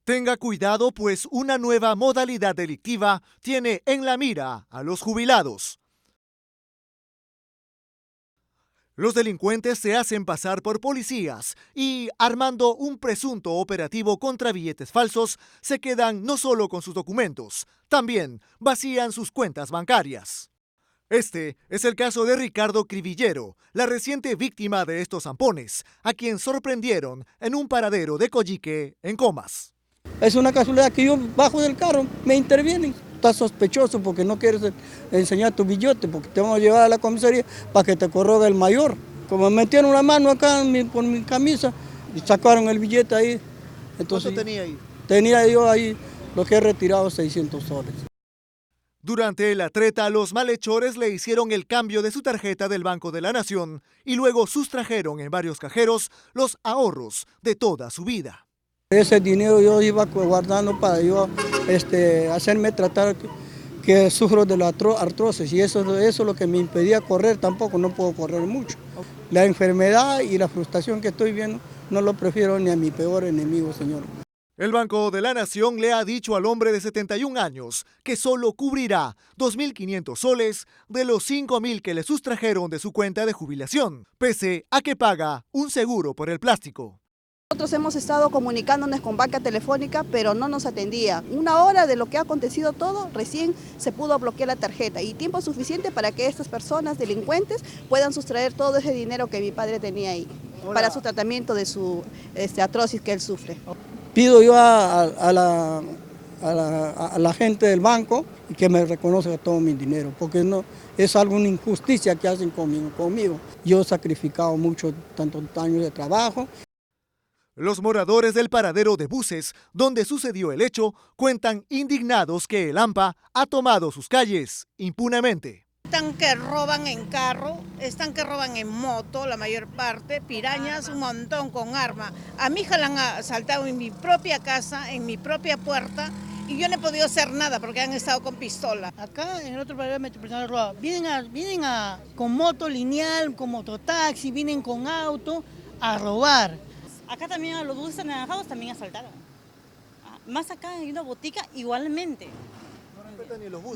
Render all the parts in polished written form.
Tenga cuidado, pues una nueva modalidad delictiva tiene en la mira a los jubilados. Los delincuentes se hacen pasar por policías y, armando un presunto operativo contra billetes falsos, se quedan no solo con sus documentos, también vacían sus cuentas bancarias. Este es el caso de Ricardo Cribillero, la reciente víctima de estos zampones, a quien sorprendieron en un paradero de Coyique, en Comas. Es una casualidad que yo bajo del carro, me intervienen. Está sospechoso porque no quieres enseñar tu billete, porque te vamos a llevar a la comisaría para que te corrogue el mayor. Como me metieron la mano acá por mi camisa y sacaron el billete ahí. Entonces, ¿Cuánto tenía ahí? Tenía yo ahí lo que he retirado 600 soles. Durante la treta, los malhechores le hicieron el cambio de su tarjeta del Banco de la Nación y luego sustrajeron en varios cajeros los ahorros de toda su vida. Ese dinero yo iba guardando para yo hacerme tratar que sufro de la artrosis y eso es lo que me impedía correr, tampoco no puedo correr mucho. La enfermedad y la frustración que estoy viendo no lo prefiero ni a mi peor enemigo, señor. El Banco de la Nación le ha dicho al hombre de 71 años que solo cubrirá 2.500 soles de los 5.000 que le sustrajeron de su cuenta de jubilación, pese a que paga un seguro por el plástico. Nosotros hemos estado comunicándonos con banca telefónica, pero no nos atendía. Una hora de lo que ha acontecido todo, recién se pudo bloquear la tarjeta y tiempo suficiente para que estas personas delincuentes puedan sustraer todo ese dinero que mi padre tenía ahí para su tratamiento de su artrosis que él sufre. Pido yo a la gente del banco que me reconozca todo mi dinero, porque no es alguna injusticia que hacen conmigo. Yo he sacrificado mucho, tantos años de trabajo. Los moradores del paradero de buses, donde sucedió el hecho, cuentan indignados que el AMPA ha tomado sus calles impunemente. Están que roban en carro, están que roban en moto, la mayor parte, pirañas, un montón con arma. A mi hija la han asaltado en mi propia casa, en mi propia puerta, y yo no he podido hacer nada porque han estado con pistola. Acá en el otro paradero metropolitano de Roa, vienen con moto lineal, con mototaxi, vienen con auto a robar. Acá también a los buses anaranjados también asaltaron. Más acá hay una botica igualmente.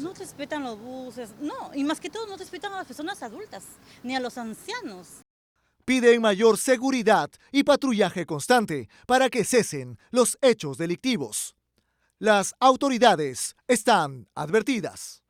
No respetan los buses, no, y más que todo no respetan a las personas adultas, ni a los ancianos. Piden mayor seguridad y patrullaje constante para que cesen los hechos delictivos. Las autoridades están advertidas.